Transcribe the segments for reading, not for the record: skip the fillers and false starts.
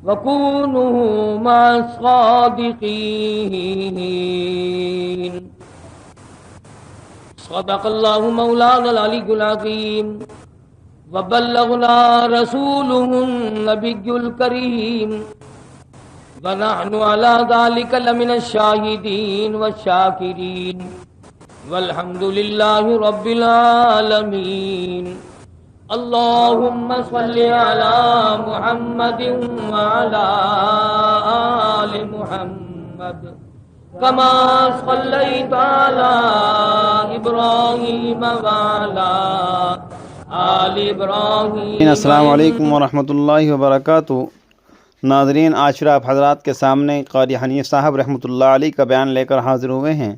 وكونوا مع الصادقين. صدق الله مولانا العلي العظيم وبلغنا رسوله النبي الكريم ونحن على ذلك لمن الشاهدين والشاكرين والحمد لله رب العالمين. اللهم صل على محمد وعلى آل محمد كما صليت على إبراهيم وعلى آل إبراهيم. السلام علیکم ورحمۃ اللہ وبرکاتہ. ناظرین، آج پھر آپ حضرات کے سامنے قاری حنیف صاحب رحمۃ اللہ علیہ کا بیان لے کر حاضر ہوئے ہیں.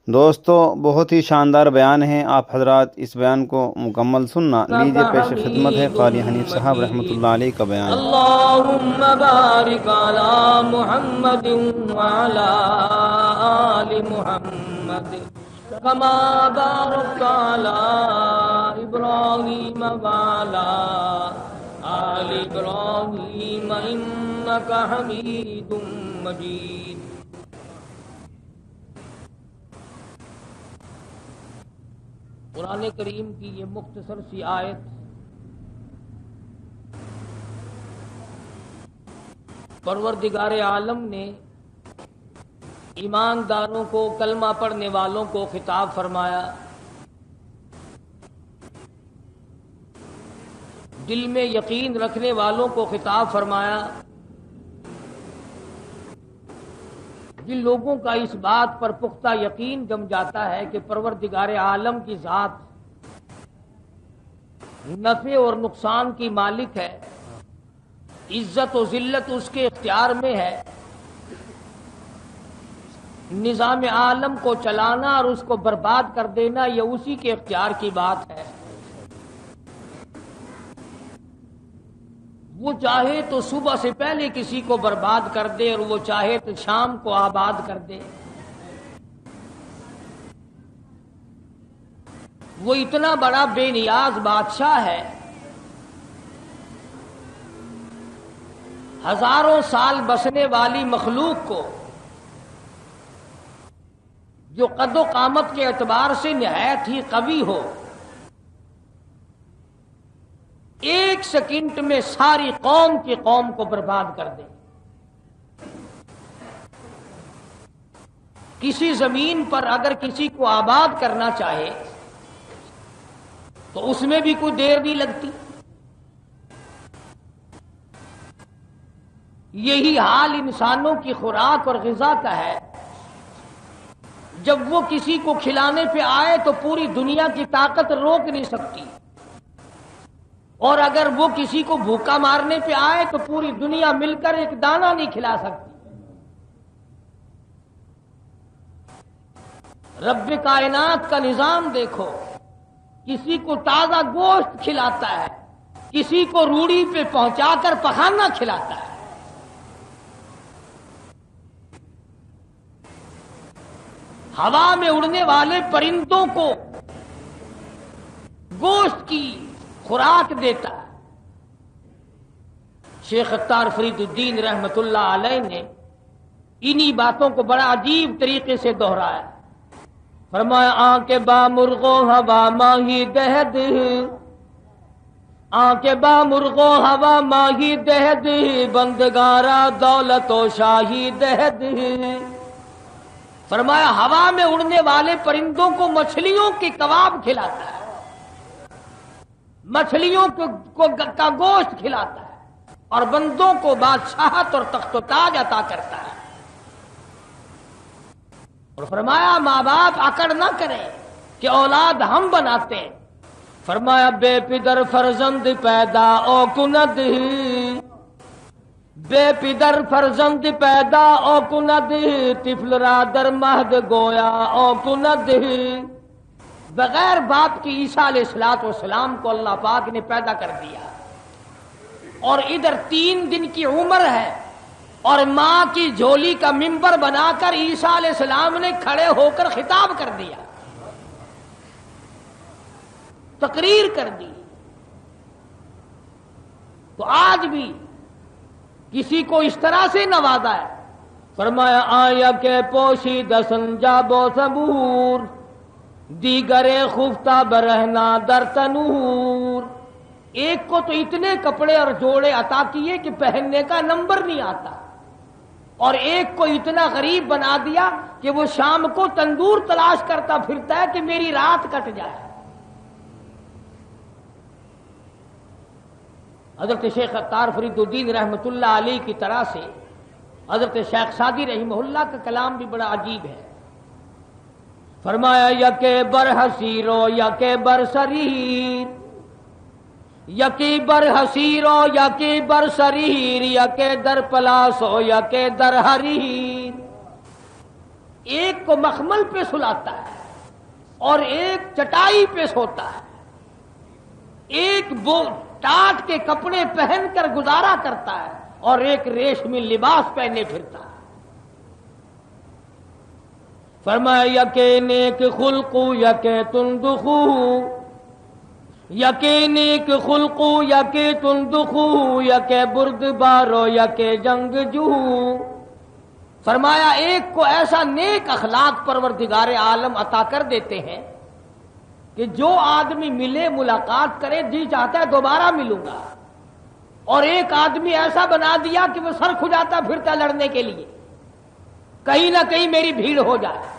دوستو، بہت ہی شاندار بیان ہے، آپ حضرات اس بیان کو مکمل سننا. لیجیے پیش خدمت ہے قاری حنیف صاحب رحمۃ اللہ علیہ کا بیان. اللہم بارک علی محمد وعلی آل محمد کما بارکت علی ابراہیم وعلی آل ابراہیم انک حمید مجید. قرآن کریم کی یہ مختصر سی آیت پروردگار عالم نے ایمانداروں کو، کلمہ پڑھنے والوں کو خطاب فرمایا. دل میں یقین رکھنے والوں کو خطاب فرمایا. جن لوگوں کا اس بات پر پختہ یقین جم جاتا ہے کہ پروردگار عالم کی ذات نفع اور نقصان کی مالک ہے، عزت و ذلت اس کے اختیار میں ہے، نظام عالم کو چلانا اور اس کو برباد کر دینا یہ اسی کے اختیار کی بات ہے. وہ چاہے تو صبح سے پہلے کسی کو برباد کر دے اور وہ چاہے تو شام کو آباد کر دے. وہ اتنا بڑا بے نیاز بادشاہ ہے. ہزاروں سال بسنے والی مخلوق کو جو قد و قامت کے اعتبار سے نہایت ہی قوی ہو، ایک سیکنڈ میں ساری قوم کی قوم کو برباد کر دے. کسی زمین پر اگر کسی کو آباد کرنا چاہے تو اس میں بھی کوئی دیر نہیں لگتی. یہی حال انسانوں کی خوراک اور غذا کا ہے. جب وہ کسی کو کھلانے پہ آئے تو پوری دنیا کی طاقت روک نہیں سکتی، اور اگر وہ کسی کو بھوکا مارنے پہ آئے تو پوری دنیا مل کر ایک دانہ نہیں کھلا سکتی. رب کائنات کا نظام دیکھو، کسی کو تازہ گوشت کھلاتا ہے، کسی کو روڑی پہ پہنچا کر پخانا کھلاتا ہے. ہوا میں اڑنے والے پرندوں کو گوشت کی خوراک دیتا ہے. شیخ اتار فرید الدین رحمت اللہ علیہ نے انہی باتوں کو بڑا عجیب طریقے سے دہرایا. فرمایا آنکھ با مرغو ہوا ماہی دہد، آنکھ با مرغو ہوا ماہی دہد، بندگارا دولت و شاہی دہد. فرمایا ہوا میں اڑنے والے پرندوں کو مچھلیوں کے کباب کھلاتا ہے، مچھلیوں کا گوشت کھلاتا ہے، اور بندوں کو بادشاہت اور تخت و تاج عطا کرتا ہے. اور فرمایا ماں باپ اکڑ نہ کریں کہ اولاد ہم بناتے ہیں. فرمایا بے پدر فرزند پیدا او کند، بے پدر فرزند پیدا او کند، طفل را در مہد گویا او کند. بغیر باپ کی عیسیٰ علیہ السلام کو اللہ پاک نے پیدا کر دیا، اور ادھر 3 دن کی عمر ہے، اور ماں کی جھولی کا منبر بنا کر عیسیٰ علیہ السلام نے کھڑے ہو کر خطاب کر دیا، تقریر کر دی. تو آج بھی کسی کو اس طرح سے نوازا ہے. فرمایا آیا کہ پوشیدہ سنجاب و صبور دیگر خفتہ برہنا در تنور. ایک کو تو اتنے کپڑے اور جوڑے عطا کیے کہ پہننے کا نمبر نہیں آتا، اور ایک کو اتنا غریب بنا دیا کہ وہ شام کو تندور تلاش کرتا پھرتا ہے کہ میری رات کٹ جائے. حضرت شیخ عطار فرید الدین رحمۃ اللہ علیہ کی طرح سے حضرت شیخ سعدی رحمہ اللہ کا کلام بھی بڑا عجیب ہے. فرمایا یکے بر حسیرو یکے بر سریر، یکی بر حسیرو یکی بر سریر، یکے در پلاسو یکے در حریر. ایک کو مخمل پہ سلاتا ہے اور ایک چٹائی پہ سوتا ہے، ایک ٹاٹ کے کپڑے پہن کر گزارا کرتا ہے اور ایک ریشمی لباس پہنے پھرتا ہے. فرمایا یکے نیک خلقو یکے تندخو، یکے نیک خلقو یکے تندخو، یکے برد بارو یکے جنگ جو. فرمایا ایک کو ایسا نیک اخلاق پروردگار عالم عطا کر دیتے ہیں کہ جو آدمی ملے ملاقات کرے جی چاہتا ہے دوبارہ ملوں گا، اور ایک آدمی ایسا بنا دیا کہ وہ سر کھجاتا پھرتا لڑنے کے لیے، کہیں نہ کہیں میری بھیڑ ہو جائے.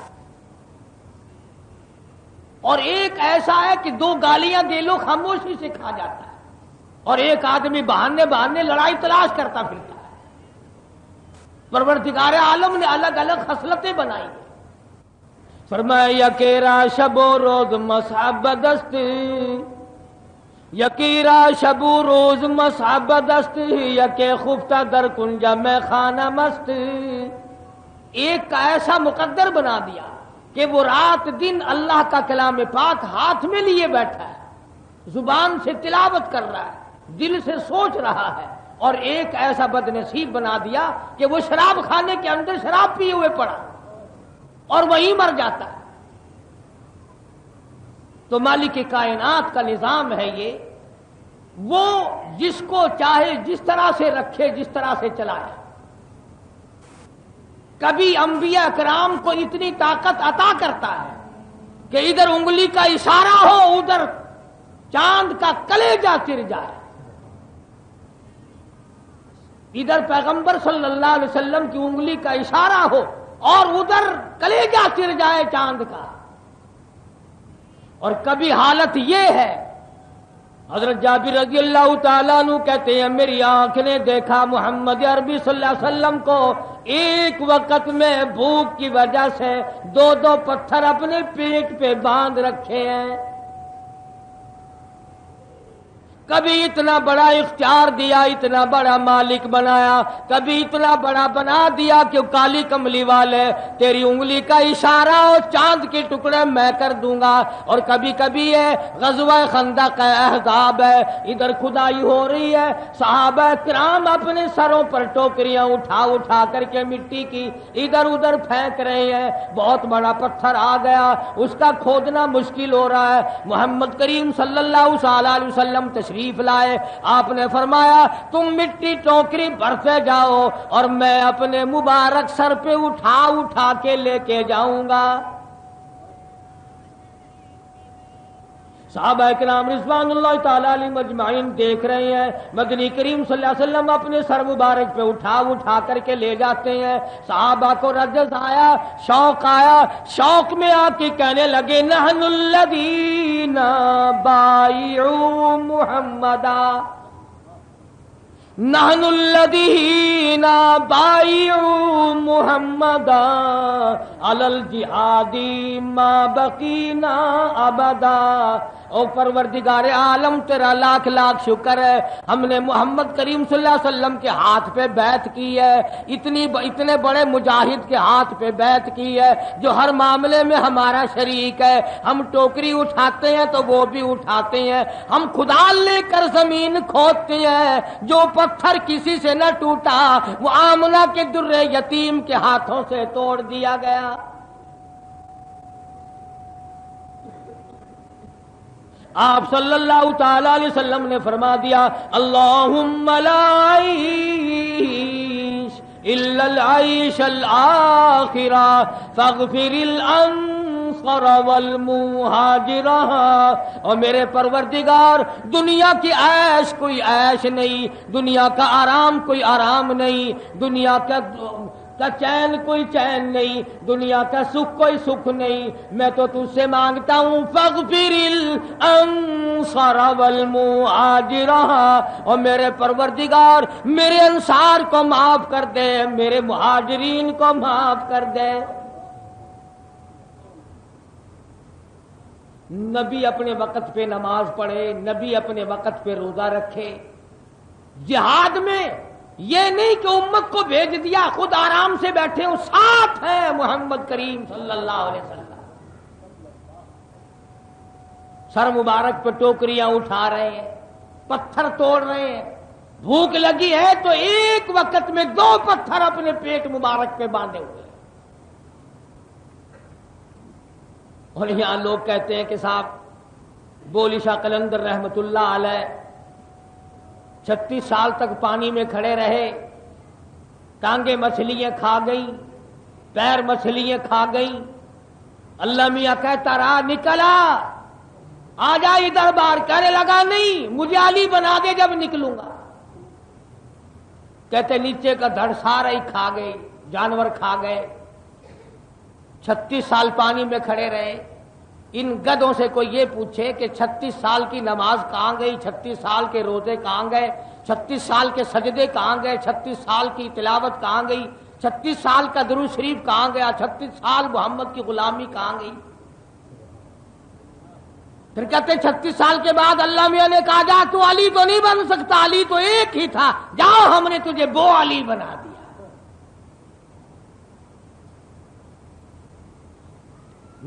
اور ایک ایسا ہے کہ دو گالیاں دے لو خاموشی سے کھا جاتا ہے، اور ایک آدمی بہانے بہانے لڑائی تلاش کرتا پھرتا ہے. پروردگار عالم نے الگ الگ خصلتیں بنائی ہیں. فرمایا یکیرا شب و روز مصحب دست، یکیرا شب و روز مصحب دست، یکے خفتہ در کنجا میں خانہ مست. ایک کا ایسا مقدر بنا دیا کہ وہ رات دن اللہ کا کلام پاک ہاتھ میں لیے بیٹھا ہے، زبان سے تلاوت کر رہا ہے، دل سے سوچ رہا ہے. اور ایک ایسا بد نصیب بنا دیا کہ وہ شراب خانے کے اندر شراب پیے ہوئے پڑا اور وہیں مر جاتا ہے. تو مالک کائنات کا نظام ہے یہ، وہ جس کو چاہے جس طرح سے رکھے جس طرح سے چلائے. کبھی انبیاء کرام کو اتنی طاقت عطا کرتا ہے کہ ادھر انگلی کا اشارہ ہو ادھر چاند کا کلیجہ چر جائے. ادھر پیغمبر صلی اللہ علیہ وسلم کی انگلی کا اشارہ ہو اور ادھر کلیجہ چر جائے چاند کا. اور کبھی حالت یہ ہے، حضرت جابر رضی اللہ تعالیٰ عنہ کہتے ہیں میری آنکھ نے دیکھا محمد عربی صلی اللہ علیہ وسلم کو ایک وقت میں بھوک کی وجہ سے دو دو پتھر اپنے پیٹ پہ باندھ رکھے ہیں. کبھی اتنا بڑا اختیار دیا، اتنا بڑا مالک بنایا، کبھی اتنا بڑا بنا دیا کہ کالی کملی والے تیری انگلی کا اشارہ اور چاند کے ٹکڑے میں کر دوں گا. اور کبھی کبھی ہے غزوہ خندق احزاب ہے، ادھر کھدائی ہو رہی ہے، صحابہ کرام اپنے سروں پر ٹوکریاں اٹھا اٹھا کر کے مٹی کی ادھر ادھر پھینک رہے ہیں. بہت بڑا پتھر آ گیا، اس کا کھودنا مشکل ہو رہا ہے. محمد کریم صلی اللہ علیہ وسلم تشریف لائے. آپ نے فرمایا تم مٹی ٹوکری بھرتے جاؤ اور میں اپنے مبارک سر پہ اٹھا اٹھا کے لے کے جاؤں گا. صحابہ کرام رضوان اللہ تعالی علیہم اجمعین دیکھ رہے ہیں مدنی کریم صلی اللہ علیہ وسلم اپنے سر مبارک پہ اٹھا اٹھا کر کے لے جاتے ہیں. صحابہ کو رجز آیا، شوق آیا، شوق میں آ کے کہنے لگے نحن الذین بایعوا محمدا، نحن الذین بایعوا محمدا علی الجہاد ما بقینا ابدا. او پروردگار عالم تیرا لاکھ لاکھ شکر ہے، ہم نے محمد کریم صلی اللہ علیہ وسلم کے ہاتھ پہ بیعت کی ہے، اتنے بڑے مجاہد کے ہاتھ پہ بیعت کی ہے جو ہر معاملے میں ہمارا شریک ہے. ہم ٹوکری اٹھاتے ہیں تو وہ بھی اٹھاتے ہیں، ہم کھدال لے کر زمین کھودتے ہیں. جو پتھر کسی سے نہ ٹوٹا وہ آمنہ کے در یتیم کے ہاتھوں سے توڑ دیا گیا. آپ صلی اللہ تعالی علیہ وسلم نے فرما دیا اللہم لا تعيش الآخرة فاغفر الأنصر والمهاجر. اور میرے پروردگار دنیا کی عیش کوئی عیش نہیں، دنیا کا آرام کوئی آرام نہیں، دنیا کا چین کوئی چین نہیں، دنیا کا سکھ کوئی سکھ نہیں. میں تو تجھ سے مانگتا ہوں فاغفر الانصار والمہاجر. اور میرے پروردگار میرے انصار کو معاف کر دے، میرے مہاجرین کو معاف کر دے. نبی اپنے وقت پہ نماز پڑھے، نبی اپنے وقت پہ روزہ رکھے. جہاد میں یہ نہیں کہ امت کو بھیج دیا خود آرام سے بیٹھے ہو، ساتھ ہے محمد کریم صلی اللہ علیہ وسلم. سر مبارک پہ ٹوکریاں اٹھا رہے ہیں، پتھر توڑ رہے ہیں. بھوک لگی ہے تو ایک وقت میں 2 پتھر اپنے پیٹ مبارک پہ باندھے ہوئے. اور یہاں لوگ کہتے ہیں کہ صاحب بولی شاہ قلندر رحمت اللہ علیہ 36 سال تک پانی میں کھڑے رہے، ٹانگیں مچھلیاں کھا گئی، پیر مچھلیاں کھا گئی. اللہ میاں کہتا رہا نکلا، آ جا ادھر باہر. کہنے لگا نہیں، مجھے علی بنا دے جب نکلوں گا. کہتے نیچے کا دھڑ سارا ہی کھا گئے، جانور کھا گئے. 36 سال پانی میں کھڑے رہے. ان گدوں سے کوئی یہ پوچھے کہ 36 سال کی نماز کہاں گئی، 36 سال کے روزے کہاں گئے، 36 سال کے سجدے کہاں گئے، 36 سال کی تلاوت کہاں گئی، 36 سال کا درود شریف کہاں گیا، 36 سال محمد کی غلامی کہاں گئی. پھر کہتے 36 سال کے بعد اللہ میاں نے کہا جا تو علی تو نہیں بن سکتا، علی تو ایک ہی تھا، جاؤ ہم نے تجھے وہ علی بنا دیا.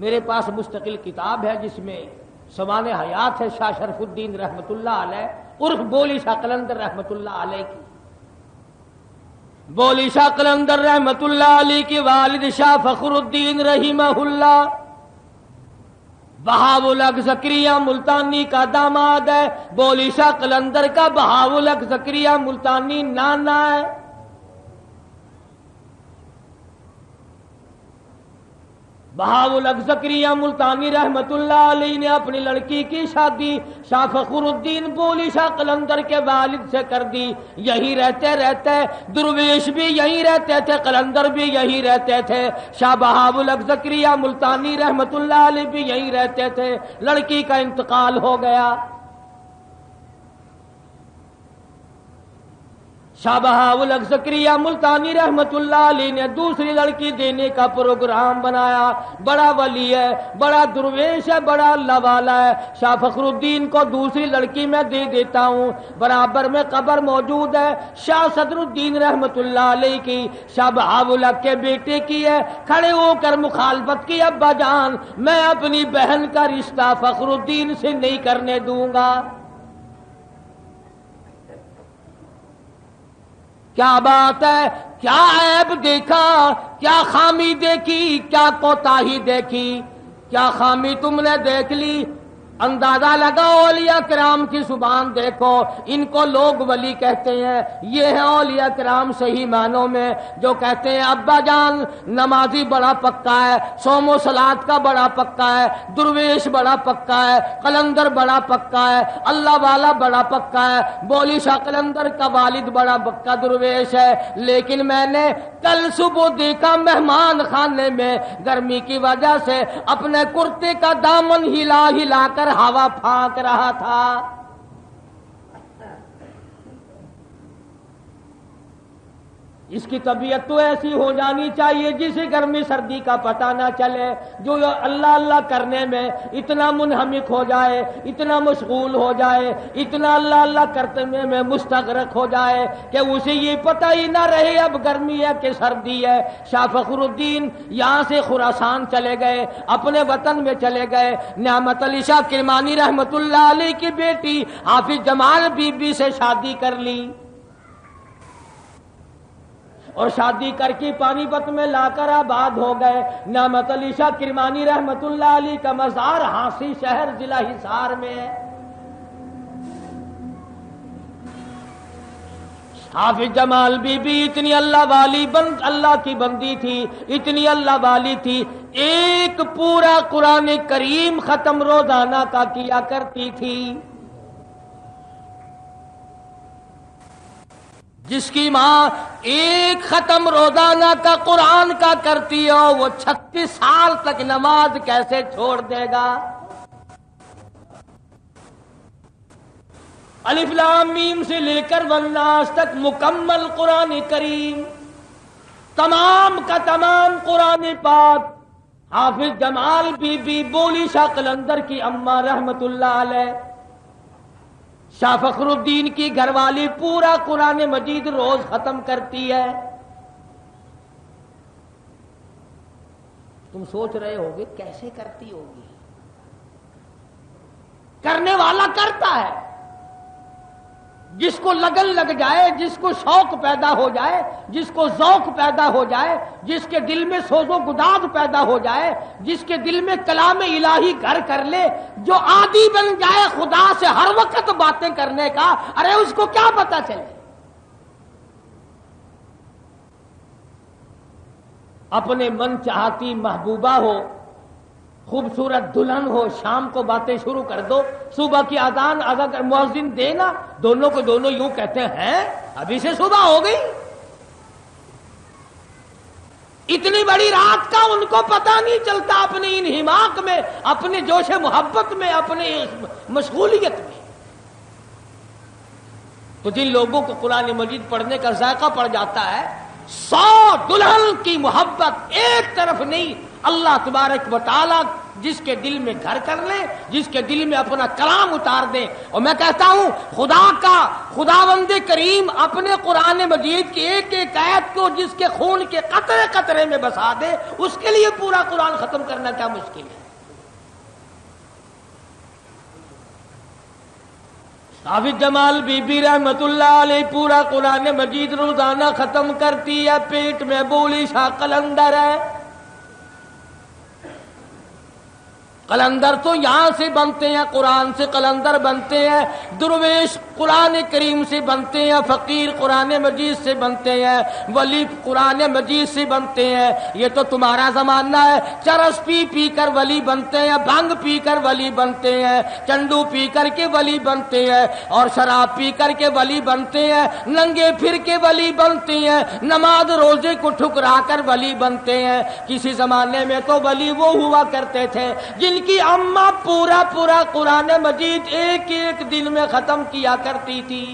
میرے پاس مستقل کتاب ہے جس میں سمان حیات ہے شاہ شرف الدین رحمت اللہ علیہ عرف بولی شاہ قلندر رحمت اللہ علیہ کی. بولی شاہ قلندر رحمت اللہ علیہ کی والد شاہ فخر الدین رحمہ اللہ بہاول حق زکریا ملتانی کا داماد ہے. بولی شاہ قلندر کا بہاول حق زکریا ملتانی نانا ہے. بہاول حق زکریا ملتانی رحمت اللہ علیہ نے اپنی لڑکی کی شادی شاہ فخر الدین بولی شاہ قلندر کے والد سے کر دی. یہی رہتے رہتے درویش بھی یہی رہتے تھے، قلندر بھی یہی رہتے تھے، شاہ بہاول حق زکریا ملتانی رحمت اللہ علیہ بھی یہی رہتے تھے. لڑکی کا انتقال ہو گیا. شاہ بہاول حق زکریا ملتانی رحمت اللہ علیہ نے دوسری لڑکی دینے کا پروگرام بنایا. بڑا ولی ہے، بڑا درویش ہے، بڑا اللہ والا ہے. شاہ فخر الدین کو دوسری لڑکی میں دے دیتا ہوں. برابر میں قبر موجود ہے شاہ صدر الدین رحمت اللہ علیہ کی، شاہ بہاول حق کے بیٹے کی ہے. کھڑے ہو کر مخالفت کی، ابا جان میں اپنی بہن کا رشتہ فخر الدین سے نہیں کرنے دوں گا. کیا بات ہے، کیا عیب دیکھا، کیا خامی دیکھی، کیا کوتاہی دیکھی، کیا خامی تم نے دیکھ لی. اندازہ لگاؤ اولیاء کرام کی زبان دیکھو. ان کو لوگ ولی کہتے ہیں، یہ ہیں اولیاء کرام صحیح معنوں میں جو کہتے ہیں ابا جان نمازی بڑا پکا ہے، صوم و صلات کا بڑا پکا ہے، درویش بڑا پکا ہے، قلندر بڑا پکا ہے، اللہ والا بڑا پکا ہے. بولی شاہ قلندر کا والد بڑا پکا درویش ہے. لیکن میں نے کل صبح دیکھا مہمان خانے میں گرمی کی وجہ سے اپنے کرتے کا دامن ہلا ہلا کر ہوا پھانک رہا تھا. اس کی طبیعت تو ایسی ہو جانی چاہیے جسے گرمی سردی کا پتہ نہ چلے، جو اللہ اللہ کرنے میں اتنا منہمک ہو جائے، اتنا مشغول ہو جائے، اتنا اللہ اللہ کرتے میں مستغرق ہو جائے کہ اسے یہ پتہ ہی نہ رہے اب گرمی ہے کہ سردی ہے. شاہ فخر الدین یہاں سے خراسان چلے گئے، اپنے وطن میں چلے گئے. نعمت علی شاہ کرمانی رحمت اللہ علیہ کی بیٹی حافظ جمال بی بی سے شادی کر لی اور شادی کر کے پانی پت میں لا کر آباد ہو گئے. نعمت علی شاہ کرمانی رحمت اللہ علیہ کا مزار ہانسی شہر ضلع حصار میں ہے. حافظ جمال بی بی اتنی اللہ کی بندی تھی، اتنی اللہ والی تھی، ایک پورا قرآن کریم ختم روزانہ کا کیا کرتی تھی۔ جس کی ماں ایک ختم روزانہ کا قرآن کا کرتی ہو، وہ 36 سال تک نماز کیسے چھوڑ دے گا؟ الف لام میم سے لے کر والناس تک مکمل قرآن کریم، تمام کا تمام قرآن پاک حافظ جمال بی بی بولی شاہ قلندر کی اماں رحمت اللہ علیہ، شاہ فخر الدین کی گھر والی پورا قرآن مجید روز ختم کرتی ہے۔ تم سوچ رہے ہوگے کیسے کرتی ہوگی؟ کرنے والا کرتا ہے، جس کو لگن لگ جائے، جس کو شوق پیدا ہو جائے، جس کو ذوق پیدا ہو جائے، جس کے دل میں سوز و گداز پیدا ہو جائے، جس کے دل میں کلام الہی گھر کر لے، جو عادی بن جائے خدا سے ہر وقت باتیں کرنے کا، ارے اس کو کیا پتا چلے؟ اپنے من چاہتی محبوبہ ہو، خوبصورت دلہن ہو، شام کو باتیں شروع کر دو، صبح کی اذان اگر مؤذن دے نا، دونوں کو دونوں یوں کہتے ہیں ابھی سے صبح ہو گئی۔ اتنی بڑی رات کا ان کو پتہ نہیں چلتا، اپنے انہماک میں، اپنے جوش محبت میں، اپنے مشغولیت میں۔ تو جن لوگوں کو قرآن مجید پڑھنے کا ذائقہ پڑ جاتا ہے، 100 دلہن کی محبت ایک طرف نہیں، اللہ تبارک و تعالی جس کے دل میں گھر کر لے، جس کے دل میں اپنا کلام اتار دے۔ اور میں کہتا ہوں خداوند کریم اپنے قرآن مجید کی ایک ایک آیت کو جس کے خون کے قطرے قطرے میں بسا دے، اس کے لیے پورا قرآن ختم کرنا کیا مشکل ہے؟ حافظ جمال بی بی رحمت اللہ علیہ پورا قرآن مجید روزانہ ختم کرتی ہے، پیٹ میں بولی شاہ قلندر ہے۔ قلندر تو یہاں سے بنتے ہیں، قرآن سے قلندر بنتے ہیں، درویش قرآن کریم سے بنتے ہیں، فقیر قرآن مجید سے بنتے ہیں، ولی قرآن مجید سے بنتے ہیں۔ یہ تو تمہارا زمانہ ہے، چرس پی پی کر ولی بنتے ہیں، بھنگ پی کر ولی بنتے ہیں، چنڈو پی کر کے ولی بنتے ہیں، اور شراب پی کر کے ولی بنتے ہیں، ننگے پھر کے ولی بنتے ہیں، نماز روزے کو ٹھکرا کر ولی بنتے ہیں۔ کسی زمانے میں تو ولی وہ ہوا کرتے تھے جن کی اماں پورا قرآن مجید ایک ایک دن میں ختم کیا کرتی تھی۔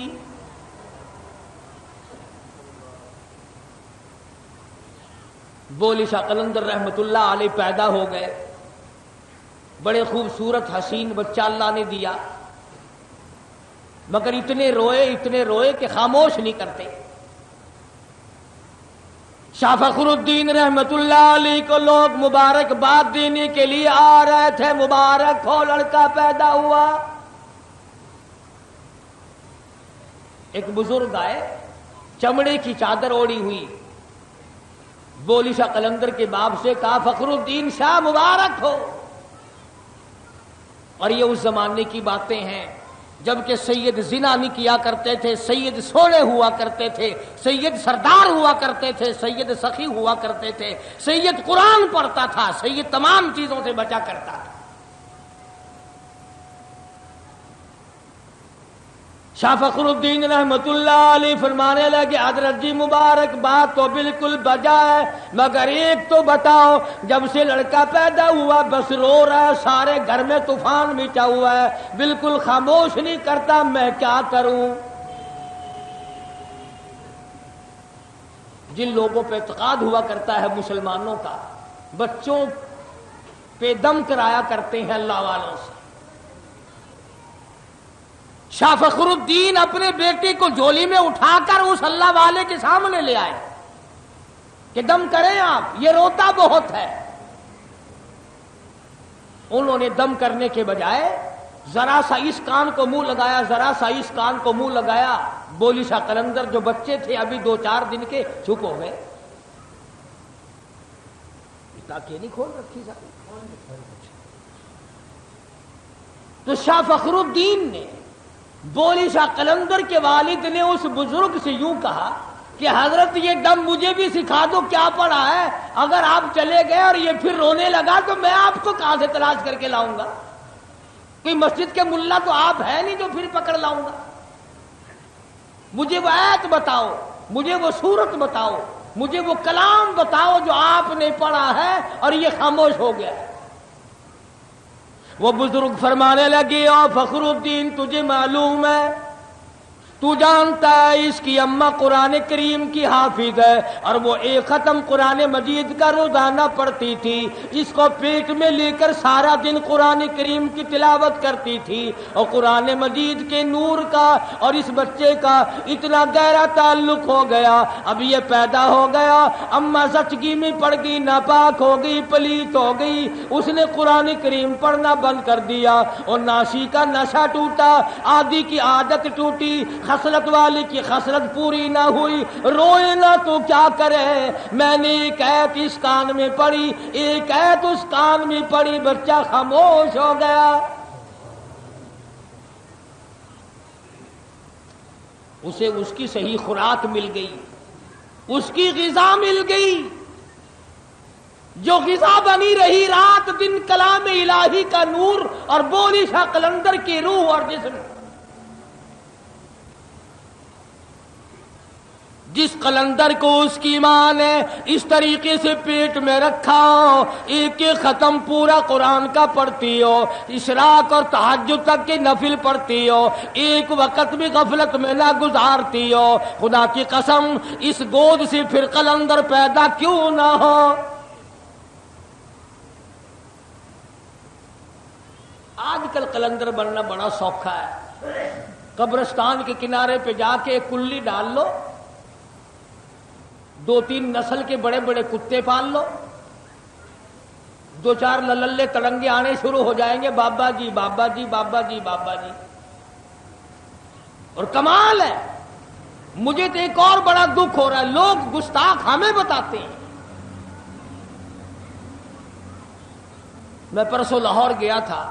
بولی شاہ قلندر رحمت اللہ علیہ پیدا ہو گئے، بڑے خوبصورت حسین بچہ اللہ نے دیا، مگر اتنے روئے کہ خاموش نہیں کرتے۔ شاہ فخر الدین رحمت اللہ علیہ کو لوگ مبارکباد دینے کے لیے آ رہے تھے، مبارک ہو لڑکا پیدا ہوا۔ ایک بزرگ آئے، چمڑے کی چادر اوڑی ہوئی، بولی شاہ قلندر کے باپ سے کہا فخر الدین شاہ مبارک ہو۔ اور یہ اس زمانے کی باتیں ہیں جبکہ سید زنا نہیں کیا کرتے تھے، سید سونے ہوا کرتے تھے، سید سردار ہوا کرتے تھے، سید سخی ہوا کرتے تھے، سید قرآن پڑھتا تھا، سید تمام چیزوں سے بچا کرتا تھا۔ شاہ فخر الدین رحمت اللہ علیہ فرمانے لگے حضرت جی مبارک بات تو بالکل بجا ہے، مگر ایک تو بتاؤ، جب سے لڑکا پیدا ہوا بس رو رہا ہے، سارے گھر میں طوفان مچا ہوا ہے، بالکل خاموش نہیں کرتا، میں کیا کروں؟ جن لوگوں پہ اعتقاد ہوا کرتا ہے مسلمانوں کا، بچوں پہ دم کرایا کرتے ہیں اللہ والوں سے۔ شاہ فخر الدین اپنے بیٹے کو جھولی میں اٹھا کر اس اللہ والے کے سامنے لے آئے کہ دم کریں آپ، یہ روتا بہت ہے۔ انہوں نے دم کرنے کے بجائے ذرا سا اس کان کو منہ لگایا، ذرا سا اس کان کو منہ لگایا، بولی شاہ قلندر جو بچے تھے ابھی 2-4 دن کے چپ ہو گئے۔ تاکہ نہیں کھول رکھی ساری۔ تو شاہ فخر الدین نے بولی شاہ قلندر کے والد نے اس بزرگ سے یوں کہا کہ حضرت یہ دم مجھے بھی سکھا دو کیا پڑا ہے، اگر آپ چلے گئے اور یہ پھر رونے لگا تو میں آپ کو کہاں سے تلاش کر کے لاؤں گا؟ کوئی مسجد کے ملا تو آپ ہے نہیں جو پھر پکڑ لاؤں گا۔ مجھے وہ آیت بتاؤ، مجھے وہ سورت بتاؤ، مجھے وہ کلام بتاؤ جو آپ نے پڑھا ہے اور یہ خاموش ہو گیا ہے۔ وہ بزرگ فرمانے لگے، او فخر الدین تجھے معلوم ہے، تو جانتا ہے اس کی اماں قرآن کریم کی حافظ ہے اور وہ ایک ختم قرآن مجید کا روزانہ پڑھتی تھی، جس کو پیٹ میں لے کر سارا دن قرآن کریم کی تلاوت کرتی تھی، اور قرآن مجید کے نور کا اور اس بچے کا اتنا گہرا تعلق ہو گیا، اب یہ پیدا ہو گیا، اماں سچگی میں پڑ گئی، ناپاک ہو گئی، پلیت ہو گئی، اس نے قرآن کریم پڑھنا بند کر دیا اور ناشی کا نشہ ٹوٹا، عادی کی عادت ٹوٹی، خصلت والی کی خصلت پوری نہ ہوئی، روئے نہ تو کیا کرے۔ میں نے ایک ایت اس کان میں پڑھی، ایک ایت اس کان میں پڑھی، بچہ خاموش ہو گیا۔ اسے اس کی صحیح خوراک مل گئی، اس کی غذا مل گئی، جو غذا بنی رہی رات دن کلام الہی کا نور اور بولی شاہ قلندر کی روح اور جسم۔ جس قلندر کو اس کی ماں نے اس طریقے سے پیٹ میں رکھا ہو، ایک ایک ختم پورا قرآن کا پڑھتی ہو، اشراق اور تہجد تک کے نفل پڑھتی ہو، ایک وقت بھی غفلت میں نہ گزارتی ہو، خدا کی قسم اس گود سے پھر قلندر پیدا کیوں نہ ہو۔ آج کل قلندر بننا بڑا سوکھا ہے، قبرستان کے کنارے پہ جا کے ایک کلی ڈال لو، دو تین نسل کے بڑے بڑے کتے پال لو، دو چار للے تڑنگے آنے شروع ہو جائیں گے، بابا جی بابا جی بابا جی بابا جی۔ اور کمال ہے، مجھے تو ایک اور بڑا دکھ ہو رہا ہے، لوگ گستاخ ہمیں بتاتے ہیں۔ میں پرسوں لاہور گیا تھا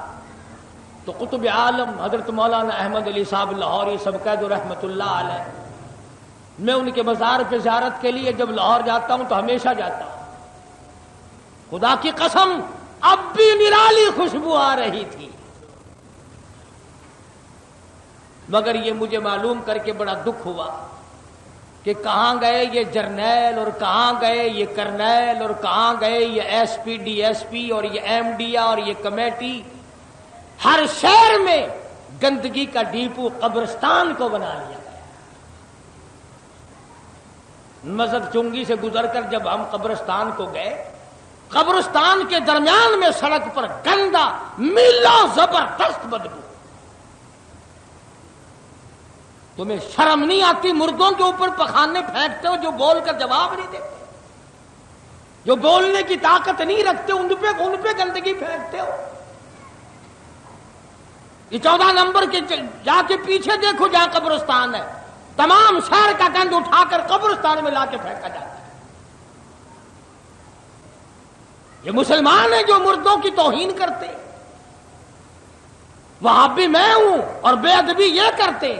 تو قطب عالم حضرت مولانا احمد علی صاحب لاہوری سب قید رحمت اللہ علیہ، میں ان کے مزار پہ زیارت کے لیے جب لاہور جاتا ہوں تو ہمیشہ جاتا ہوں، خدا کی قسم اب بھی نرالی خوشبو آ رہی تھی، مگر یہ مجھے معلوم کر کے بڑا دکھ ہوا کہ کہاں گئے یہ جرنیل اور کہاں گئے یہ کرنیل اور کہاں گئے یہ S P D S P اور یہ ایم ڈی اور یہ کمیٹی۔ ہر شہر میں گندگی کا ڈیپو قبرستان کو بنا لیا گیا۔ مسجد چنگی سے گزر کر جب ہم قبرستان کو گئے، قبرستان کے درمیان میں سڑک پر گندا میلا زبردست بدبو۔ تمہیں شرم نہیں آتی؟ مردوں کے اوپر پخانے پھینکتے ہو جو بول کر جواب نہیں دیتے، جو بولنے کی طاقت نہیں رکھتے، ان پہ گندگی پھینکتے ہو۔ یہ 14 نمبر کے جا کے پیچھے دیکھو جہاں قبرستان ہے، تمام شہر کا گند اٹھا کر قبرستان میں لا کے پھینکا جاتا ہے۔ یہ مسلمان ہیں جو مردوں کی توہین کرتے، وہاں بھی میں ہوں اور بے ادبی یہ کرتے،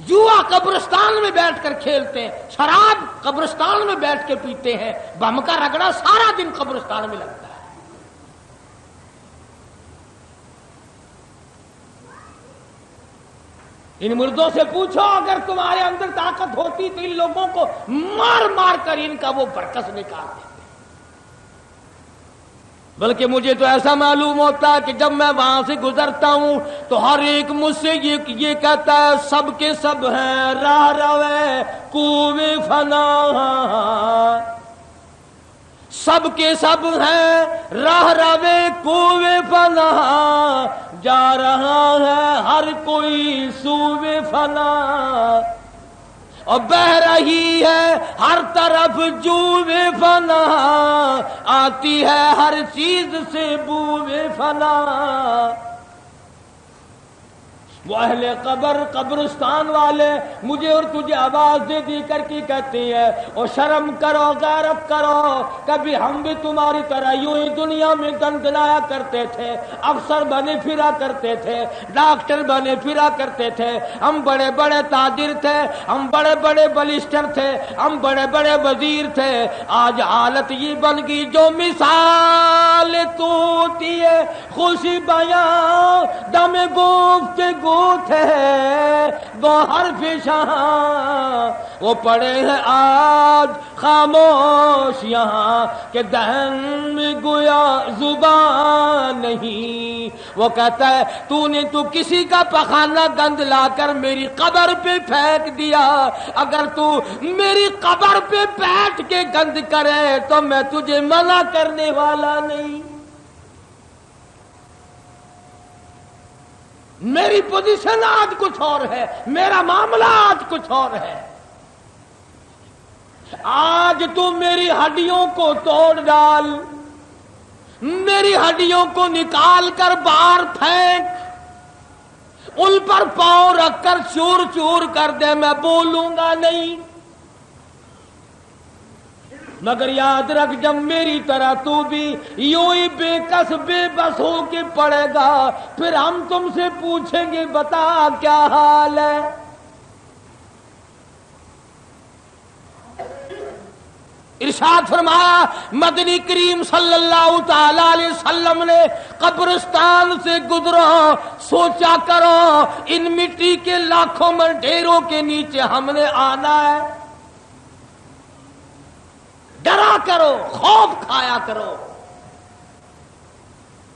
جوا قبرستان میں بیٹھ کر کھیلتے ہیں، شراب قبرستان میں بیٹھ کے پیتے ہیں، بم کا رگڑا سارا دن قبرستان میں لگتا ہے۔ ان مردوں سے پوچھو اگر تمہارے اندر طاقت ہوتی تو ان لوگوں کو مار مار کر ان کا وہ برکس نکال دیتے۔ بلکہ مجھے تو ایسا معلوم ہوتا ہے کہ جب میں وہاں سے گزرتا ہوں تو ہر ایک مجھ سے یہ کہتا ہے سب کے سب ہیں راہ روے کوے فنا، سب کے سب ہیں راہ روے کوے فنا، جا رہا ہے ہر کوئی سوے فنا، اور بہ رہی ہے ہر طرف جوے فنا، آتی ہے ہر چیز سے بوے فنا۔ وہ اہل قبر قبرستان والے مجھے اور تجھے آواز دے دی کر کے کہتی ہے اور شرم کرو غیرت کرو، کبھی ہم بھی تمہاری طرح یوں ہی دنیا میں گنگنایا کرتے تھے، افسر بنے پھرا کرتے تھے، ڈاکٹر بنے پھرا کرتے تھے، ہم بڑے بڑے تاجر تھے، ہم بڑے بڑے بلسٹر تھے، ہم بڑے بڑے وزیر تھے، آج حالت یہ بن گئی جو مثال تو دیے خوشی بیاں دم گفتگو تھے وہ حرف شاہ وہ پڑے ہیں آج خاموش یہاں کہ دہن میں گویا زبان نہیں۔ وہ کہتا ہے تو کسی کا پخانہ گند لا کر میری قبر پہ پھینک دیا، اگر تو میری قبر پہ بیٹھ کے گند کرے تو میں تجھے منع کرنے والا نہیں۔ میری پوزیشن آج کچھ اور ہے، میرا معاملہ آج کچھ اور ہے۔ آج تو میری ہڈیوں کو توڑ ڈال، میری ہڈیوں کو نکال کر باہر پھینک، ان پر پاؤں رکھ کر چور چور کر دے، میں بولوں گا نہیں۔ مگر یاد رکھ جب میری طرح تو بھی یوں ہی بے کس بے بس ہو کے پڑے گا، پھر ہم تم سے پوچھیں گے بتا کیا حال ہے۔ ارشاد فرمایا مدنی کریم صلی اللہ تعالی علیہ وسلم نے قبرستان سے گزرو، سوچا کرو ان مٹی کے لاکھوں من ڈھیروں کے نیچے ہم نے آنا ہے، ڈرا کرو، خوف کھایا کرو،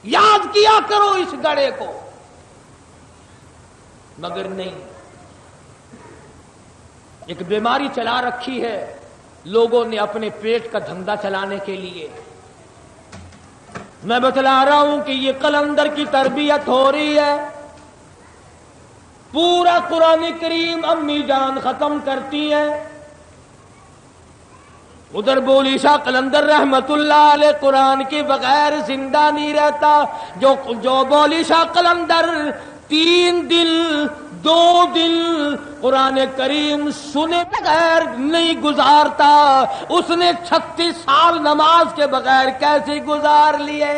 یاد کیا کرو اس گڑھے کو، مگر نہیں۔ ایک بیماری چلا رکھی ہے لوگوں نے اپنے پیٹ کا دھندا چلانے کے لیے۔ میں بتلا رہا ہوں کہ یہ قلندر کی تربیت ہو رہی ہے، پورا قرآن کریم امی جان ختم کرتی ہے، ادھر بولی شاہ قلندر رحمت اللہ علیہ قرآن کے بغیر زندہ نہیں رہتا، جو بولی شاہ قلندر 3 دن 2 دن قرآن کریم سنے بغیر نہیں گزارتا، اس نے 36 سال نماز کے بغیر کیسے گزار لیے،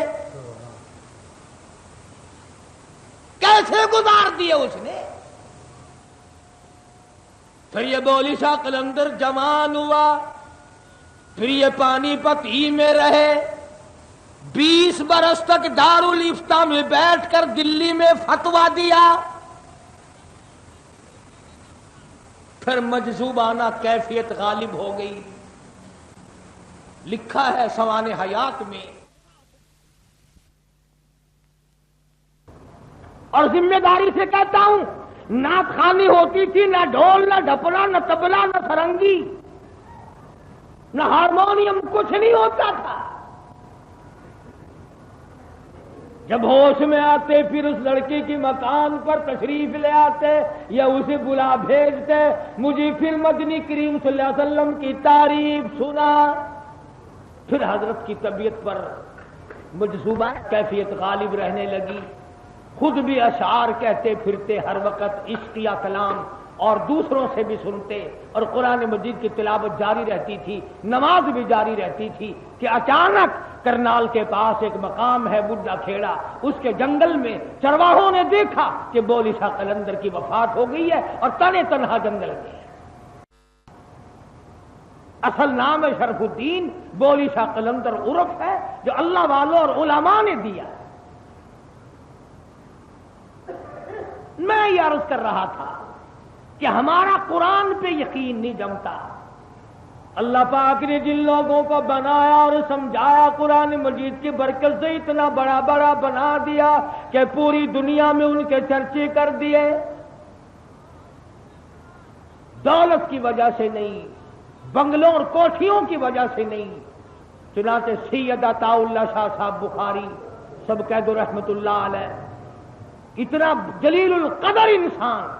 کیسے گزار دیے اس نے۔ پھر یہ بولی شاہ قلندر جوان ہوا، پھر یہ پانی پت ہی میں رہے، 20 برس تک دارالفتہ میں بیٹھ کر دلی میں فتویٰ دیا، پھر مجذوبانہ کیفیت غالب ہو گئی۔ لکھا ہے سوانح حیات میں، اور ذمہ داری سے کہتا ہوں نعت خوانی ہوتی تھی، نہ ڈھول نہ ڈھپلا نہ تبلا نہ سرنگی نہ ہارمونیم، کچھ نہیں ہوتا تھا۔ جب ہوش میں آتے پھر اس لڑکی کی مکان پر تشریف لے آتے یا اسے بلا بھیجتے، مجھے پھر مدنی کریم صلی اللہ علیہ وسلم کی تعریف سنا، پھر حضرت کی طبیعت پر مجذوبہ کیفیت غالب رہنے لگی، خود بھی اشعار کہتے پھرتے ہر وقت عشقیہ کلام، اور دوسروں سے بھی سنتے، اور قرآن مجید کی تلاوت جاری رہتی تھی، نماز بھی جاری رہتی تھی کہ اچانک کرنال کے پاس ایک مقام ہے بڈھا کھیڑا، اس کے جنگل میں چرواہوں نے دیکھا کہ بولی شاہ قلندر کی وفات ہو گئی ہے اور تنے تنہا جنگل میں ہے۔ اصل نام ہے شرف الدین، بولی شاہ قلندر عرف ہے جو اللہ والوں اور علماء نے دیا۔ میں یہ عرض کر رہا تھا کہ ہمارا قرآن پہ یقین نہیں جمتا۔ اللہ پاک نے جن لوگوں کو بنایا اور سمجھایا، قرآن مجید کی برکت سے اتنا بڑا بڑا بنا دیا کہ پوری دنیا میں ان کے چرچے کر دیے۔ دولت کی وجہ سے نہیں، بنگلوں اور کوٹھیوں کی وجہ سے نہیں، چنانچہ سید عطا اللہ شاہ صاحب بخاری سب کہہ دو رحمت اللہ علیہ، اتنا جلیل القدر انسان،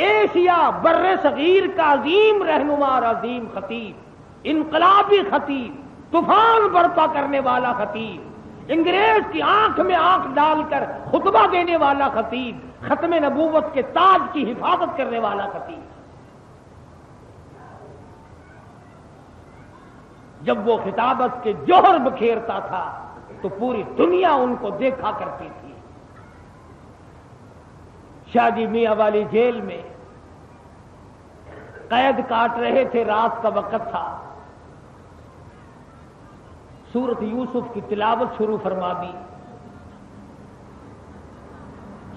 ایشیا بر صغیر کا عظیم رہنما، عظیم خطیب، انقلابی خطیب، طوفان برپا کرنے والا خطیب، انگریز کی آنکھ میں آنکھ ڈال کر خطبہ دینے والا خطیب، ختم نبوت کے تاج کی حفاظت کرنے والا خطیب، جب وہ خطابت کے جوہر بکھیرتا تھا تو پوری دنیا ان کو دیکھا کرتی تھی۔ شاہ جی میاں والی جیل میں قید کاٹ رہے تھے، رات کا وقت تھا، سورۃ یوسف کی تلاوت شروع فرما دی۔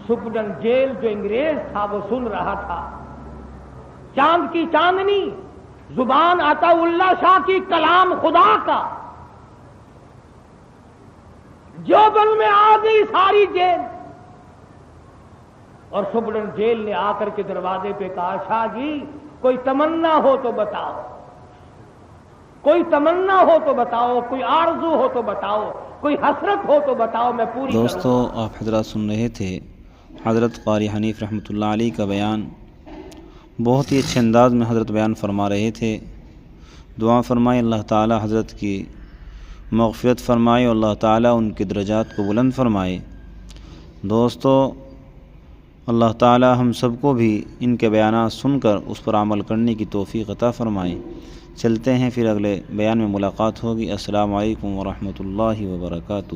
سپرڈنٹ جیل جو انگریز تھا وہ سن رہا تھا، چاند کی چاندنی، زبان عطا اللہ شاہ کی، کلام خدا کا، جو بن میں آ گئی ساری جیل۔ اور سپرڈنٹ جیل نے آ کر کے دروازے پہ کہا، شاہ جی کوئی تمنا ہو تو بتاؤ، کوئی تمنا ہو تو بتاؤ، کوئی آرزو ہو تو بتاؤ، کوئی حسرت ہو تو بتاؤ، میں پوری کروں۔ دوستو آپ حضرات سن رہے تھے حضرت قاری حنیف رحمۃ اللہ علیہ کا بیان، بہت ہی اچھے انداز میں حضرت بیان فرما رہے تھے۔ دعا فرمائے اللہ تعالی حضرت کی مغفرت فرمائے اور اللہ تعالی ان کے درجات کو بلند فرمائے۔ دوستو اللہ تعالی ہم سب کو بھی ان کے بیانات سن کر اس پر عمل کرنے کی توفیق عطا فرمائے۔ چلتے ہیں، پھر اگلے بیان میں ملاقات ہوگی۔ السلام علیکم ورحمۃ اللہ وبرکاتہ۔